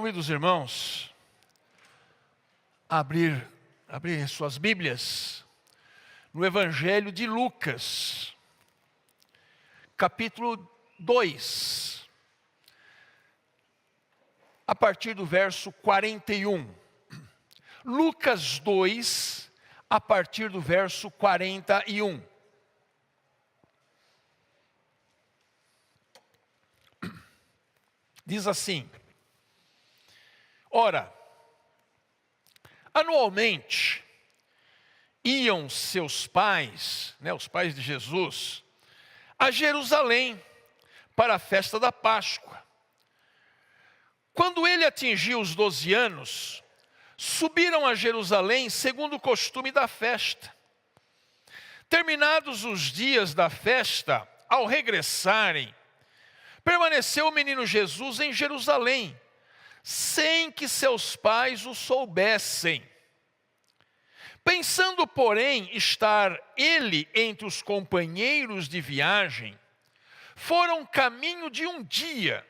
Convido os irmãos a abrir suas Bíblias no Evangelho de Lucas, capítulo 2, a partir do verso 41. Lucas 2, a partir do verso 41. Diz assim: Ora, anualmente iam seus pais, os pais de Jesus, a Jerusalém para a festa da Páscoa. Quando ele atingiu os 12 anos, subiram a Jerusalém segundo o costume da festa. Terminados os dias da festa, ao regressarem, permaneceu o menino Jesus em Jerusalém, sem que seus pais o soubessem. Pensando, porém, estar ele entre os companheiros de viagem, foram caminho de um dia,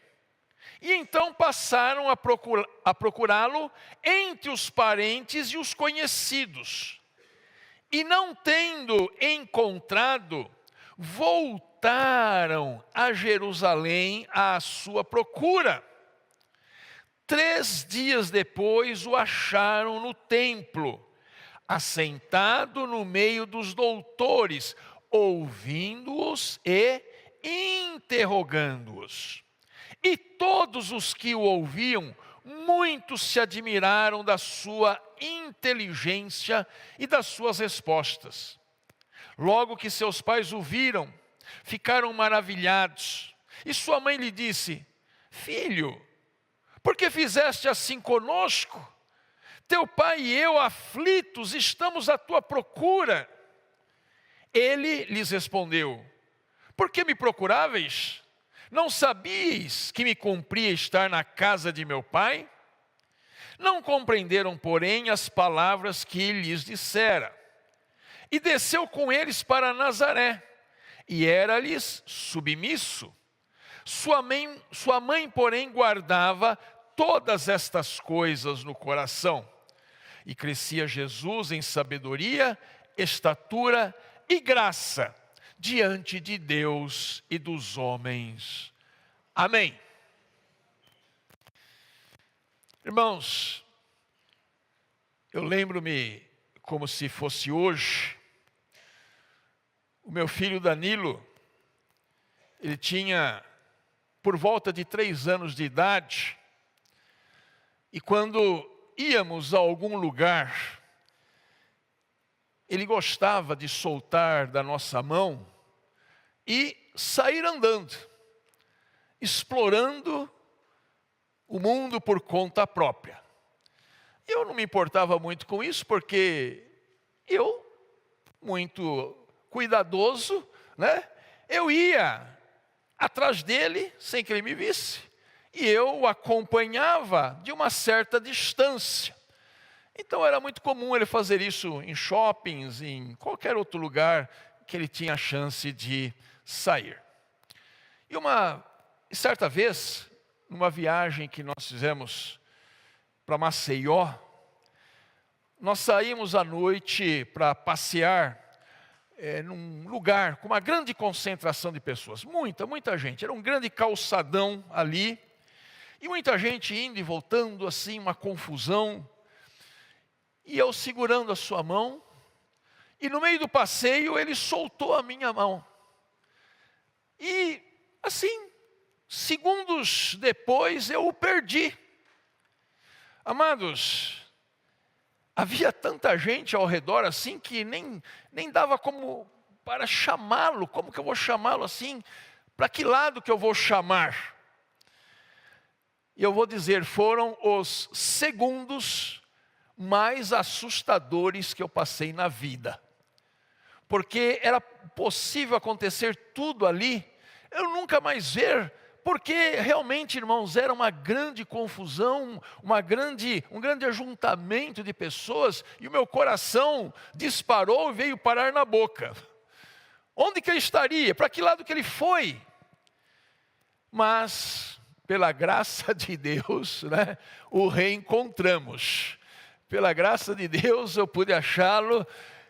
e então passaram a procurá-lo entre os parentes e os conhecidos. E não tendo encontrado, voltaram a Jerusalém à sua procura. 3 dias depois o acharam no templo, assentado no meio dos doutores, ouvindo-os e interrogando-os. E todos os que o ouviam, muitos se admiraram da sua inteligência e das suas respostas. Logo que seus pais o viram, ficaram maravilhados. E sua mãe lhe disse: Filho, por que fizeste assim conosco? Teu pai e eu, aflitos, estamos à tua procura. Ele lhes respondeu: Por que me procuráveis? Não sabíeis que me cumpria estar na casa de meu pai? Não compreenderam, porém, as palavras que lhes dissera. E desceu com eles para Nazaré, e era-lhes submisso. Sua mãe, porém, guardava todas estas coisas no coração. E crescia Jesus em sabedoria, estatura e graça diante de Deus e dos homens. Amém. Irmãos, eu lembro-me como se fosse hoje. O meu filho Danilo, ele tinha por volta de 3 anos de idade, e quando íamos a algum lugar, ele gostava de soltar da nossa mão e sair andando, explorando o mundo por conta própria. Eu não me importava muito com isso, porque eu, muito cuidadoso, eu ia atrás dele, sem que ele me visse, e eu o acompanhava de uma certa distância. Então era muito comum ele fazer isso em shoppings, em qualquer outro lugar que ele tinha a chance de sair. E certa vez, numa viagem que nós fizemos para Maceió, nós saímos à noite para passear num lugar com uma grande concentração de pessoas, muita gente. Era um grande calçadão ali, e muita gente indo e voltando, assim, uma confusão. E eu segurando a sua mão, e no meio do passeio ele soltou a minha mão. E assim, segundos depois eu o perdi. Amados, havia tanta gente ao redor assim que nem dava como para chamá-lo. Como que eu vou chamá-lo assim? Para que lado que eu vou chamar? E eu vou dizer, foram os segundos mais assustadores que eu passei na vida. Porque era possível acontecer tudo ali, eu nunca mais ver, porque realmente, irmãos, era uma grande confusão, um grande ajuntamento de pessoas, e o meu coração disparou e veio parar na boca. Onde que ele estaria? Para que lado que ele foi? Mas pela graça de Deus, né, o reencontramos. Pela graça de Deus eu pude achá-lo.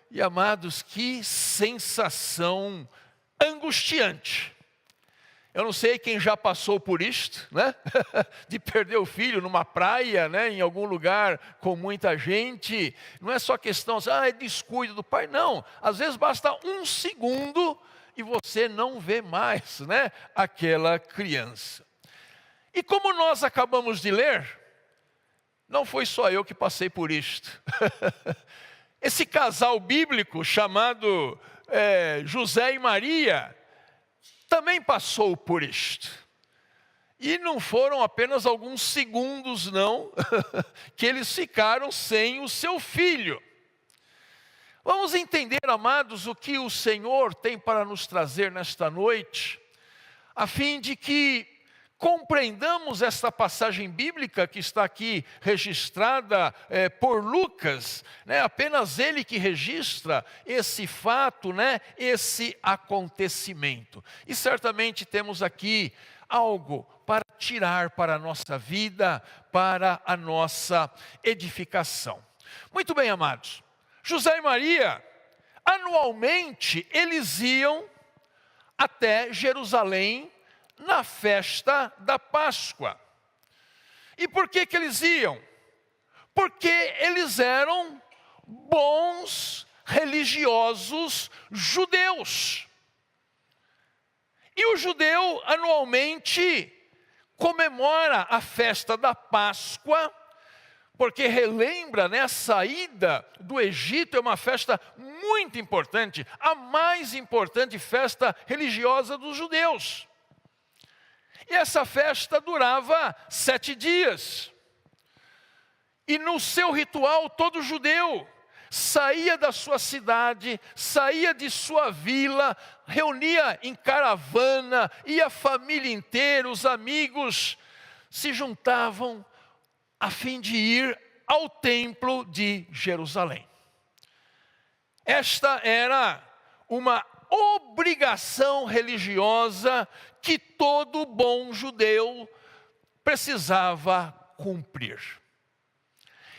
E amados, que sensação angustiante. Eu não sei quem já passou por isto, né? De perder o filho numa praia, né? Em algum lugar com muita gente. Não é só questão assim, é descuido do pai. Não, às vezes basta um segundo e você não vê mais, né? Aquela criança. E como nós acabamos de ler, não foi só eu que passei por isto. Esse casal bíblico chamado José e Maria também passou por isto. E não foram apenas alguns segundos, não, que eles ficaram sem o seu filho. Vamos entender, amados, o que o Senhor tem para nos trazer nesta noite, a fim de que compreendamos esta passagem bíblica que está aqui registrada por Lucas, né? Apenas ele que registra esse fato, né? Esse acontecimento. E certamente temos aqui algo para tirar para a nossa vida, para a nossa edificação. Muito bem, amados. José e Maria, anualmente eles iam até Jerusalém na festa da Páscoa. E por que eles iam? Porque eles eram bons religiosos judeus. E o judeu anualmente comemora a festa da Páscoa, porque relembra, né, a saída do Egito. É uma festa muito importante, a mais importante festa religiosa dos judeus. E essa festa durava 7 dias. E no seu ritual, todo judeu saía da sua cidade, saía de sua vila, reunia em caravana, ia a família inteira, os amigos se juntavam a fim de ir ao templo de Jerusalém. Esta era uma obrigação religiosa que todo bom judeu precisava cumprir.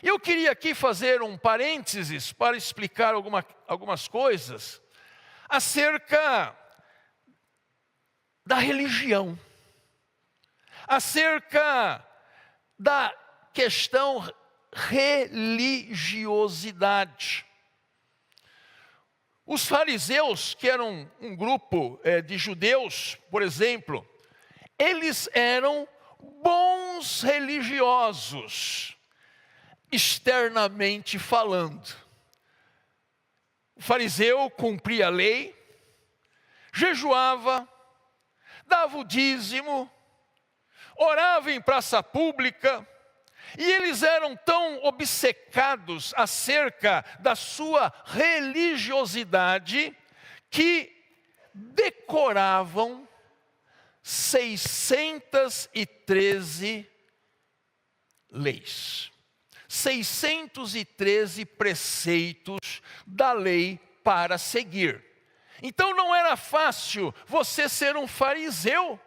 Eu queria aqui fazer um parênteses para explicar algumas coisas acerca da religião, acerca da questão religiosidade. Os fariseus, que eram um grupo de judeus, por exemplo, eles eram bons religiosos, externamente falando. O fariseu cumpria a lei, jejuava, dava o dízimo, orava em praça pública, e eles eram tão obcecados acerca da sua religiosidade que decoravam 613 leis. 613 preceitos da lei para seguir. Então não era fácil você ser um fariseu,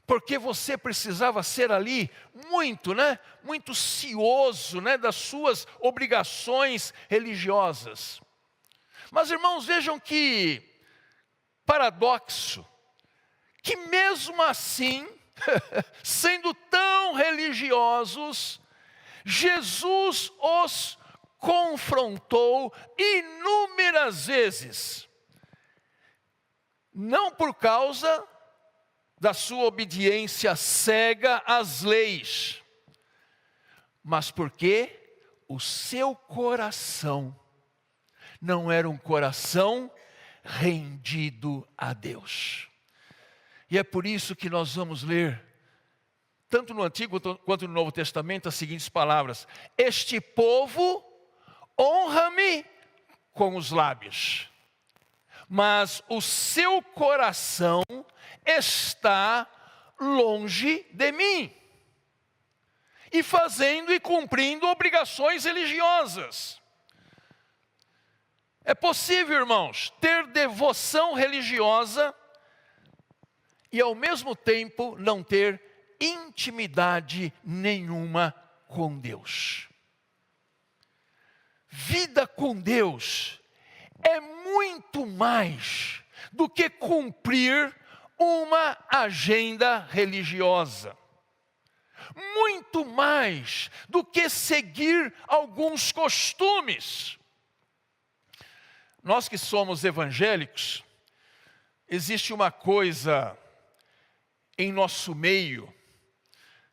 porque você precisava ser ali muito cioso, das suas obrigações religiosas. Mas, irmãos, vejam que paradoxo, que mesmo assim, sendo tão religiosos, Jesus os confrontou inúmeras vezes, não por causa da sua obediência cega às leis, mas porque o seu coração não era um coração rendido a Deus. E é por isso que nós vamos ler, tanto no Antigo quanto no Novo Testamento, as seguintes palavras: este povo honra-me com os lábios, mas o seu coração está longe de mim, e fazendo e cumprindo obrigações religiosas. É possível, irmãos, ter devoção religiosa e ao mesmo tempo não ter intimidade nenhuma com Deus. Vida com Deus é muito mais do que cumprir uma agenda religiosa. Muito mais do que seguir alguns costumes. Nós que somos evangélicos, existe uma coisa em nosso meio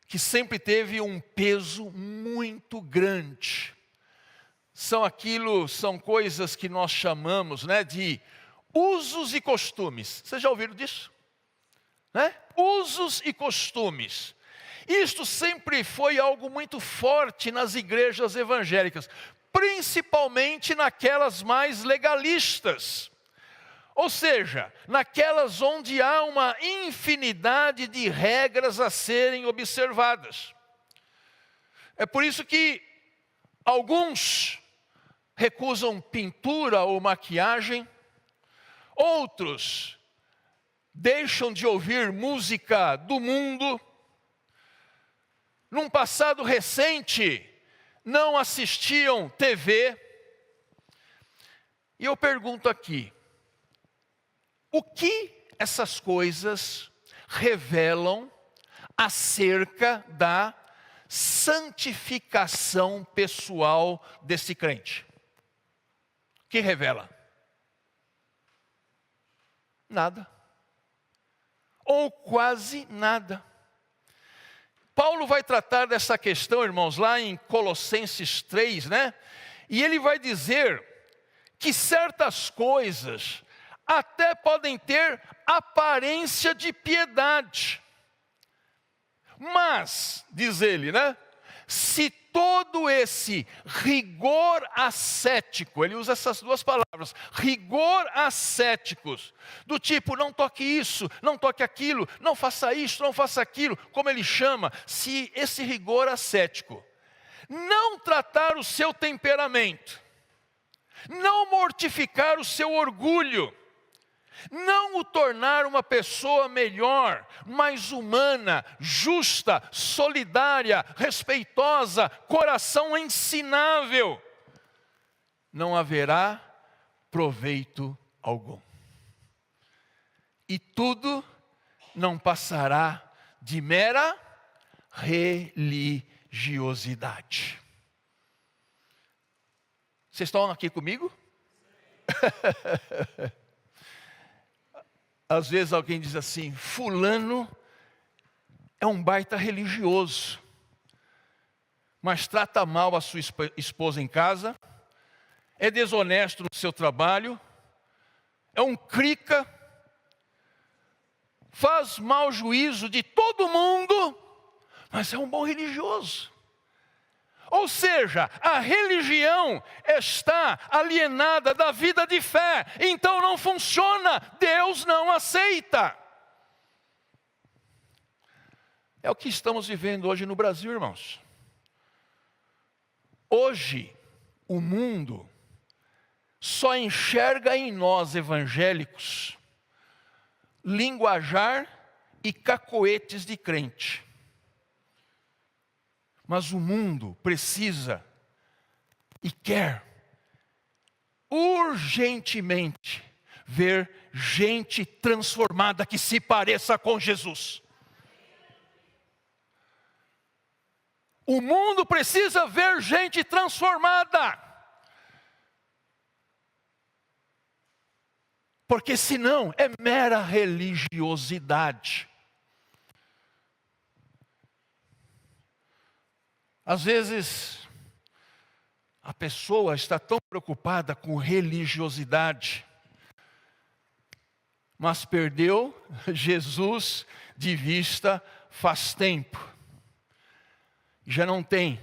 que sempre teve um peso muito grande. São coisas que nós chamamos, de usos e costumes. Vocês já ouviram disso? Usos e costumes. Isto sempre foi algo muito forte nas igrejas evangélicas, principalmente naquelas mais legalistas. Ou seja, naquelas onde há uma infinidade de regras a serem observadas. É por isso que alguns recusam pintura ou maquiagem, outros deixam de ouvir música do mundo. Num passado recente, não assistiam TV. E eu pergunto aqui, o que essas coisas revelam acerca da santificação pessoal desse crente? O que revela? Nada. Ou quase nada. Paulo vai tratar dessa questão, irmãos, lá em Colossenses 3, E ele vai dizer que certas coisas até podem ter aparência de piedade. Mas, diz ele, se todo esse rigor ascético, ele usa essas duas palavras, rigor ascéticos, do tipo, não toque isso, não toque aquilo, não faça isso, não faça aquilo, como ele chama, se esse rigor ascético não tratar o seu temperamento, não mortificar o seu orgulho, não o tornar uma pessoa melhor, mais humana, justa, solidária, respeitosa, coração ensinável, não haverá proveito algum. E tudo não passará de mera religiosidade. Vocês estão aqui comigo? Às vezes alguém diz assim, fulano é um baita religioso, mas trata mal a sua esposa em casa, é desonesto no seu trabalho, é um crica, faz mau juízo de todo mundo, mas é um bom religioso. Ou seja, a religião está alienada da vida de fé, então não funciona, Deus não aceita. É o que estamos vivendo hoje no Brasil, irmãos. Hoje, o mundo só enxerga em nós evangélicos linguajar e cacoetes de crente. Mas o mundo precisa e quer urgentemente ver gente transformada que se pareça com Jesus. O mundo precisa ver gente transformada. Porque senão é mera religiosidade. Às vezes, a pessoa está tão preocupada com religiosidade, mas perdeu Jesus de vista faz tempo. Já não tem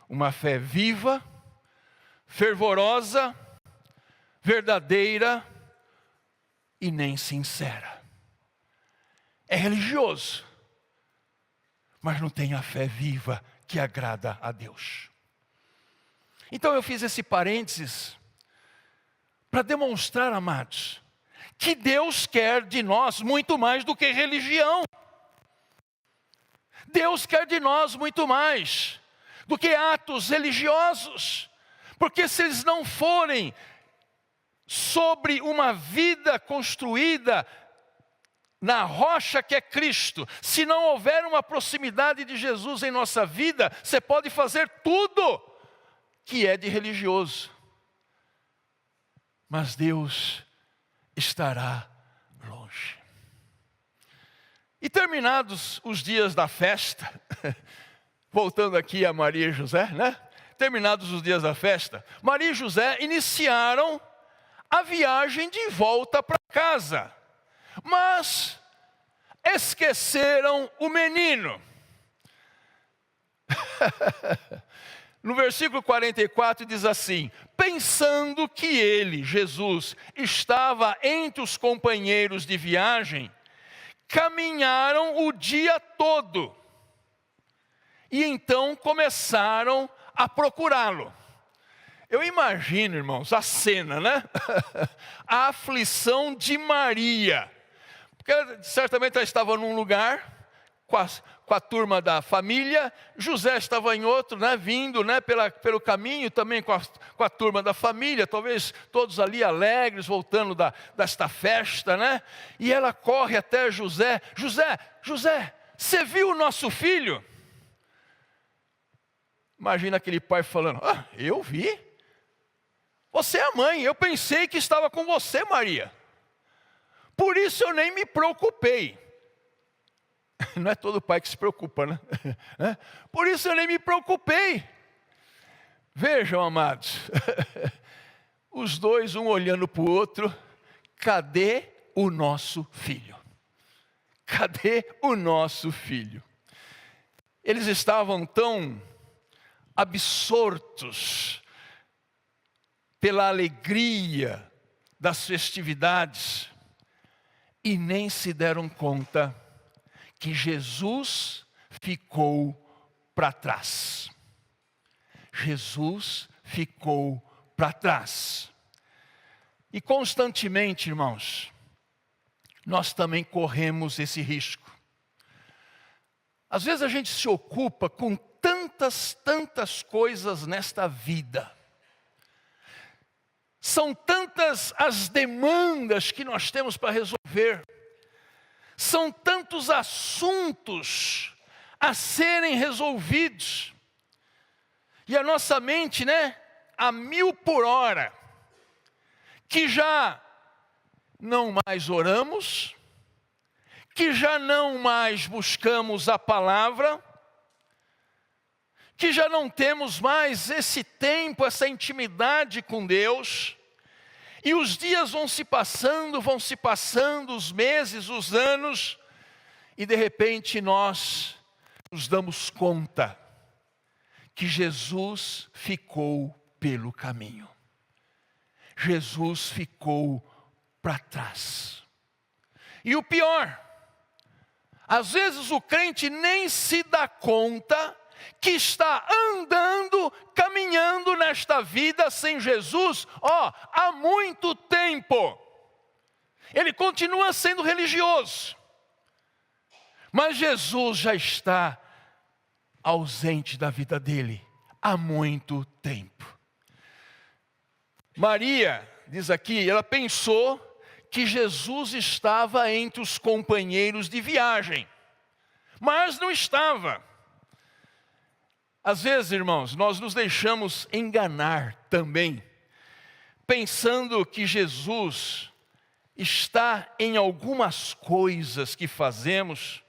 uma fé viva, fervorosa, verdadeira e nem sincera. É religioso, mas não tem a fé viva que agrada a Deus. Então eu fiz esse parênteses para demonstrar, amados, que Deus quer de nós muito mais do que religião. Deus quer de nós muito mais do que atos religiosos, porque se eles não forem sobre uma vida construída na rocha que é Cristo, se não houver uma proximidade de Jesus em nossa vida, você pode fazer tudo que é de religioso, mas Deus estará longe. E terminados os dias da festa, voltando aqui a Maria e José, né? Terminados os dias da festa, Maria e José iniciaram a viagem de volta para casa, mas esqueceram o menino. No versículo 44 diz assim: pensando que ele, Jesus, estava entre os companheiros de viagem, caminharam o dia todo e então começaram a procurá-lo. Eu imagino, irmãos, a cena, né? A aflição de Maria, porque ela, certamente ela estava num lugar com a turma da família, José estava em outro, né, vindo, né, pelo caminho também com a turma da família, talvez todos ali alegres, voltando desta festa, né? E ela corre até José: José, você viu o nosso filho? Imagina aquele pai falando: eu vi. Você é a mãe, eu pensei que estava com você, Maria. Por isso eu nem me preocupei. Não é todo pai que se preocupa, né? Por isso eu nem me preocupei. Vejam, amados, os dois, um olhando para o outro: cadê o nosso filho? Cadê o nosso filho? Eles estavam tão absortos pela alegria das festividades e nem se deram conta que Jesus ficou para trás. Jesus ficou para trás. E constantemente, irmãos, nós também corremos esse risco. Às vezes a gente se ocupa com tantas coisas nesta vida. São tantas as demandas que nós temos para resolver. São tantos assuntos a serem resolvidos. E a nossa mente, né, a 1000 por hora, que já não mais oramos, que já não mais buscamos a palavra, que já não temos mais esse tempo, essa intimidade com Deus. E os dias vão se passando, os meses, os anos, e de repente nós nos damos conta que Jesus ficou pelo caminho. Jesus ficou para trás. E o pior, às vezes o crente nem se dá conta que está andando, caminhando nesta vida sem Jesus, há muito tempo. Ele continua sendo religioso, mas Jesus já está ausente da vida dele há muito tempo. Maria, diz aqui, ela pensou que Jesus estava entre os companheiros de viagem, mas não estava. Às vezes, irmãos, nós nos deixamos enganar também, pensando que Jesus está em algumas coisas que fazemos,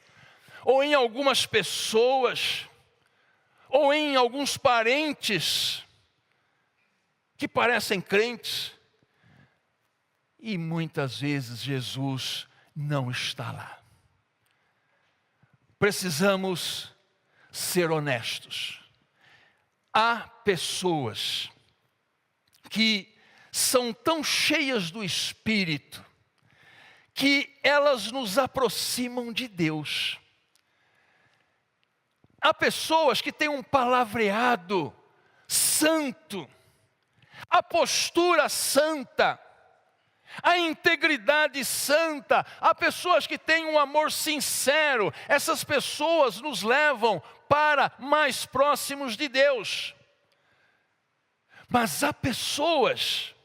ou em algumas pessoas, ou em alguns parentes que parecem crentes, e muitas vezes Jesus não está lá. Precisamos ser honestos. Há pessoas que são tão cheias do Espírito que elas nos aproximam de Deus. Há pessoas que têm um palavreado santo, a postura santa, a integridade santa, há pessoas que têm um amor sincero. Essas pessoas nos levam para mais próximos de Deus. Mas há pessoas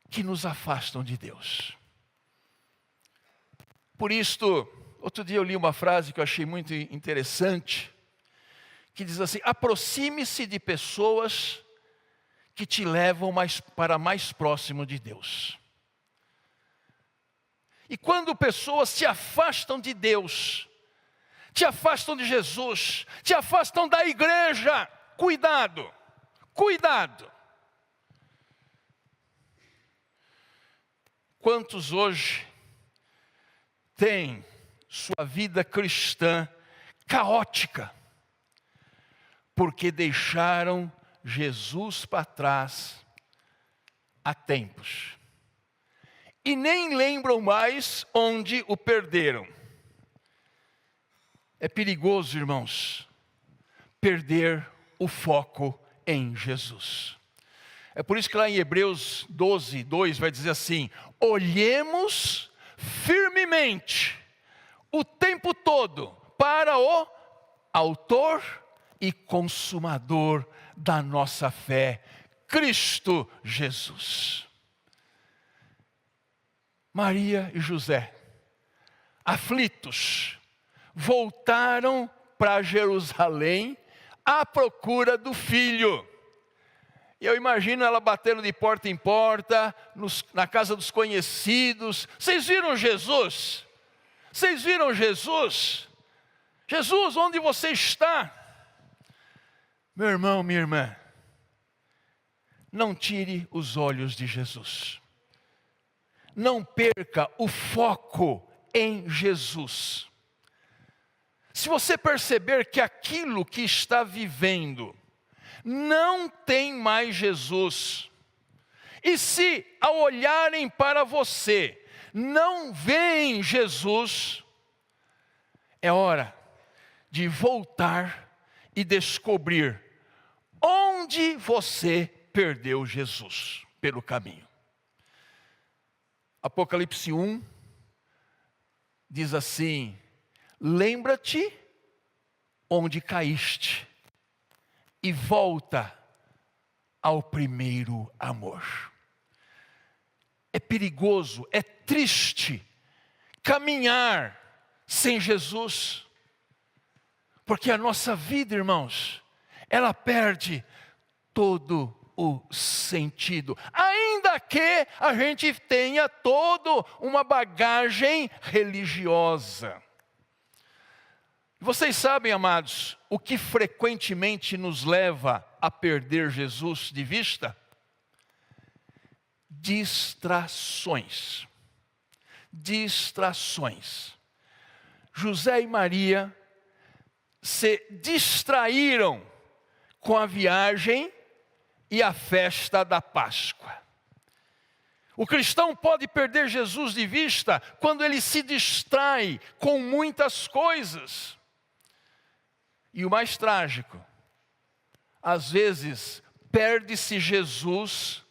que nos afastam de Deus. Por isto, outro dia eu li uma frase que eu achei muito interessante, que diz assim: aproxime-se de pessoas que te levam para mais próximo de Deus. E quando pessoas se afastam de Deus, te afastam de Jesus, te afastam da igreja, cuidado, cuidado. Quantos hoje têm sua vida cristã caótica, porque deixaram Jesus para trás há tempos, e nem lembram mais onde o perderam. É perigoso, irmãos, perder o foco em Jesus. É por isso que lá em Hebreus 12, 2 vai dizer assim: olhemos firmemente, o tempo todo, para o autor e consumador da nossa fé, Cristo Jesus. Maria e José, aflitos, voltaram para Jerusalém à procura do filho. E eu imagino ela batendo de porta em porta, na casa dos conhecidos. Vocês viram Jesus? Vocês viram Jesus? Jesus, onde você está? Meu irmão, minha irmã, não tire os olhos de Jesus. Não perca o foco em Jesus. Se você perceber que aquilo que está vivendo não tem mais Jesus, e se ao olharem para você não veem Jesus, é hora de voltar e descobrir onde você perdeu Jesus pelo caminho. Apocalipse 1 diz assim: lembra-te onde caíste e volta ao primeiro amor. É perigoso, é triste caminhar sem Jesus, porque a nossa vida, irmãos, ela perde todo o sentido, ainda que a gente tenha toda uma bagagem religiosa. Vocês sabem, amados, o que frequentemente nos leva a perder Jesus de vista? Distrações. Distrações. José e Maria se distraíram com a viagem e a festa da Páscoa. O cristão pode perder Jesus de vista quando ele se distrai com muitas coisas. E o mais trágico, às vezes perde-se Jesus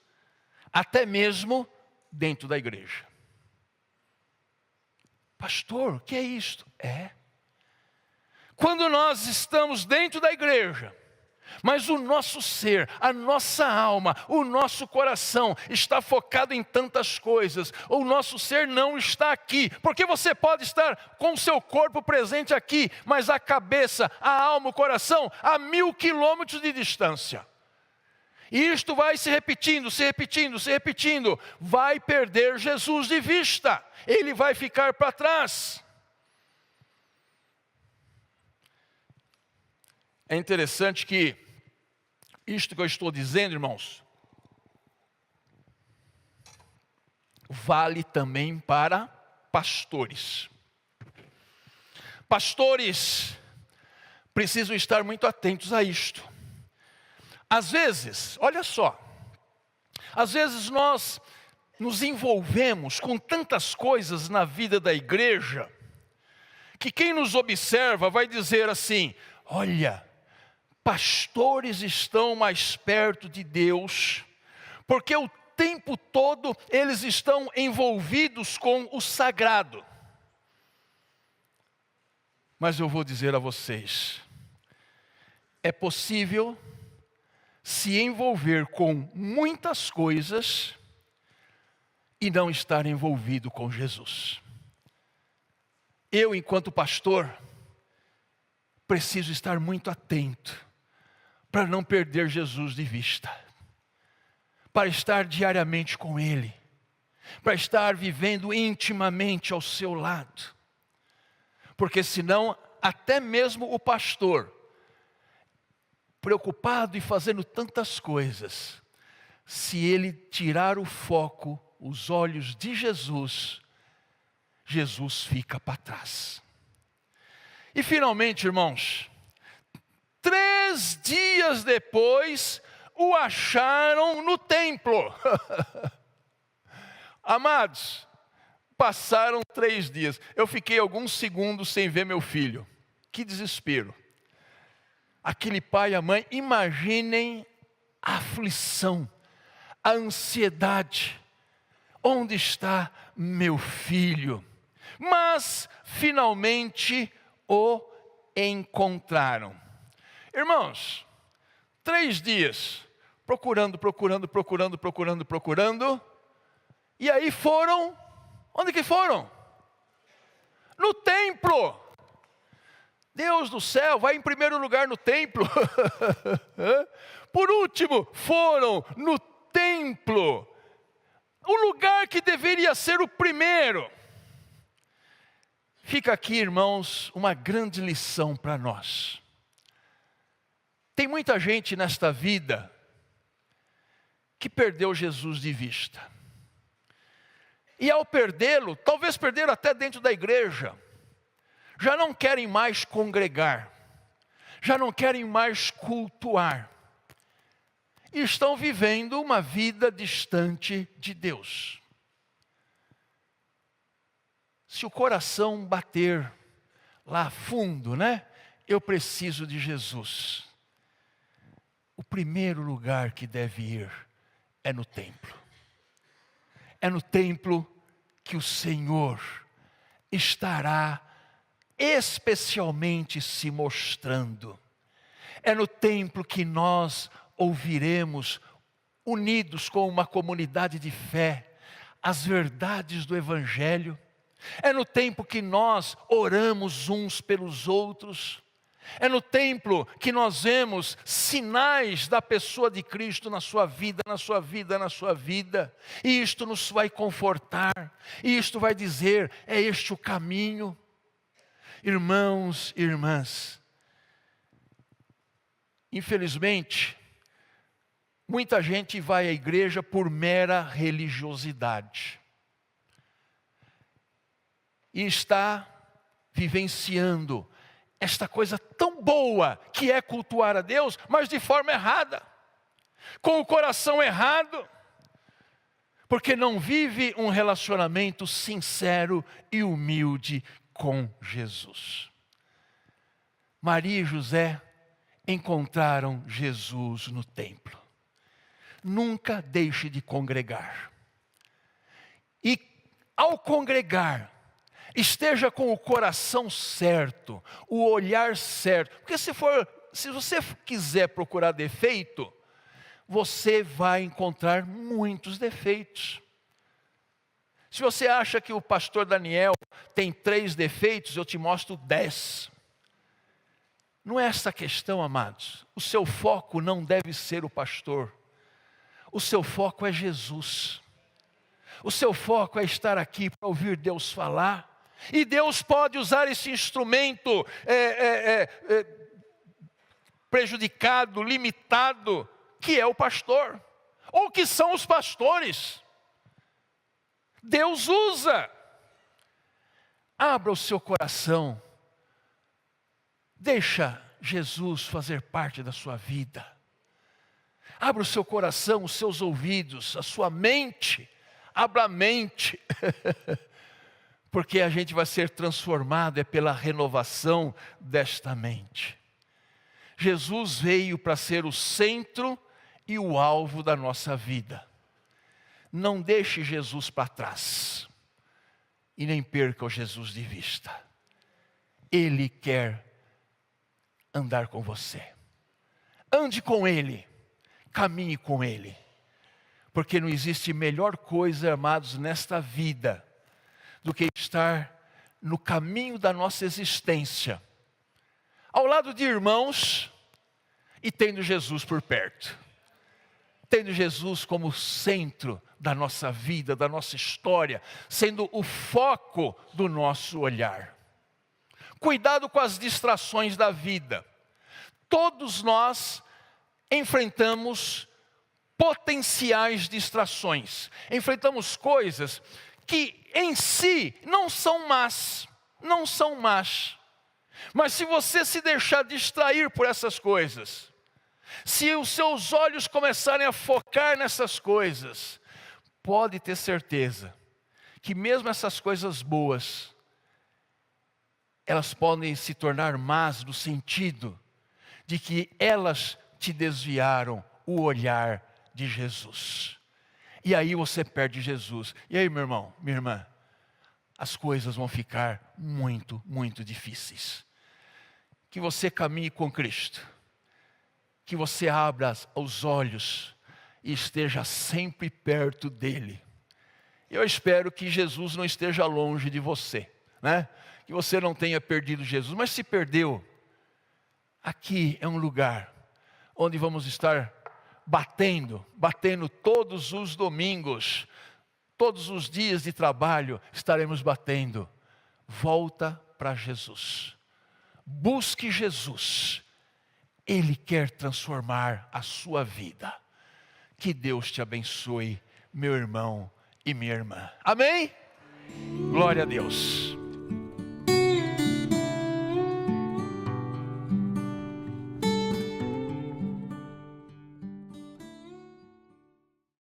até mesmo dentro da igreja. Pastor, o que é isto? Quando nós estamos dentro da igreja, mas o nosso ser, a nossa alma, o nosso coração está focado em tantas coisas, o nosso ser não está aqui, porque você pode estar com o seu corpo presente aqui, mas a cabeça, a alma, o coração a 1000 quilômetros de distância. E isto vai se repetindo, se repetindo, se repetindo, vai perder Jesus de vista, ele vai ficar para trás. É interessante que isto que eu estou dizendo, irmãos, vale também para pastores. Pastores precisam estar muito atentos a isto. Às vezes, olha só, às vezes nós nos envolvemos com tantas coisas na vida da igreja, que quem nos observa vai dizer assim: olha, pastores estão mais perto de Deus, porque o tempo todo eles estão envolvidos com o sagrado. Mas eu vou dizer a vocês, é possível se envolver com muitas coisas e não estar envolvido com Jesus. Eu, enquanto pastor, preciso estar muito atento para não perder Jesus de vista, para estar diariamente com Ele, para estar vivendo intimamente ao seu lado, porque senão até mesmo o pastor, preocupado e fazendo tantas coisas, se ele tirar o foco, os olhos de Jesus, Jesus fica para trás. E finalmente, irmãos, 3 dias depois, o acharam no templo. Amados, passaram 3 dias. Eu fiquei alguns segundos sem ver meu filho. Que desespero. Aquele pai e a mãe, imaginem a aflição, a ansiedade. Onde está meu filho? Mas, finalmente, o encontraram. Irmãos, 3 dias, procurando. E aí foram, onde que foram? No templo. Deus do céu, vai em primeiro lugar no templo. Por último, foram no templo. O lugar que deveria ser o primeiro. Fica aqui, irmãos, uma grande lição para nós. Tem muita gente nesta vida que perdeu Jesus de vista. E ao perdê-lo, talvez perderam até dentro da igreja, já não querem mais congregar, já não querem mais cultuar, e estão vivendo uma vida distante de Deus. Se o coração bater lá fundo, né? Eu preciso de Jesus. O primeiro lugar que deve ir é no templo. É no templo que o Senhor estará especialmente se mostrando. É no templo que nós ouviremos, unidos com uma comunidade de fé, as verdades do Evangelho. É no templo que nós oramos uns pelos outros. É no templo que nós vemos sinais da pessoa de Cristo na sua vida. E isto nos vai confortar. E isto vai dizer, é este o caminho. Irmãos e irmãs, infelizmente, muita gente vai à igreja por mera religiosidade. E está vivenciando esta coisa tão boa que é cultuar a Deus, mas de forma errada, com o coração errado, porque não vive um relacionamento sincero e humilde com Jesus. Maria e José encontraram Jesus no templo. Nunca deixe de congregar. E ao congregar, esteja com o coração certo, o olhar certo. Porque se você quiser procurar defeito, você vai encontrar muitos defeitos. Se você acha que o pastor Daniel tem 3 defeitos, eu te mostro 10. Não é essa a questão, amados. O seu foco não deve ser o pastor. O seu foco é Jesus. O seu foco é estar aqui para ouvir Deus falar. E Deus pode usar esse instrumento prejudicado, limitado, que é o pastor, ou que são os pastores. Deus usa. Abra o seu coração. Deixa Jesus fazer parte da sua vida. Abra o seu coração, os seus ouvidos, a sua mente. Abra a mente. Porque a gente vai ser transformado pela renovação desta mente. Jesus veio para ser o centro e o alvo da nossa vida. não deixe Jesus para trás. E nem perca o Jesus de vista. Ele quer andar com você. Ande com Ele. Caminhe com Ele. Porque não existe melhor coisa, amados, nesta vida, do que estar no caminho da nossa existência, ao lado de irmãos e tendo Jesus por perto. Tendo Jesus como centro da nossa vida, da nossa história, sendo o foco do nosso olhar. Cuidado com as distrações da vida. Todos nós enfrentamos potenciais distrações. Enfrentamos coisas que em si não são más. Não são más. Mas se você se deixar distrair por essas coisas, se os seus olhos começarem a focar nessas coisas, pode ter certeza que mesmo essas coisas boas, elas podem se tornar más no sentido de que elas te desviaram o olhar de Jesus. E aí você perde Jesus. E aí, meu irmão, minha irmã, as coisas vão ficar muito, muito difíceis. Que você caminhe com Cristo. Que você abra os olhos e esteja sempre perto dEle. Eu espero que Jesus não esteja longe de você, né? Que você não tenha perdido Jesus, mas se perdeu, aqui é um lugar onde vamos estar batendo todos os domingos, todos os dias de trabalho estaremos batendo. Volta para Jesus. Busque Jesus. Ele quer transformar a sua vida. Que Deus te abençoe, meu irmão e minha irmã. Amém? Glória a Deus.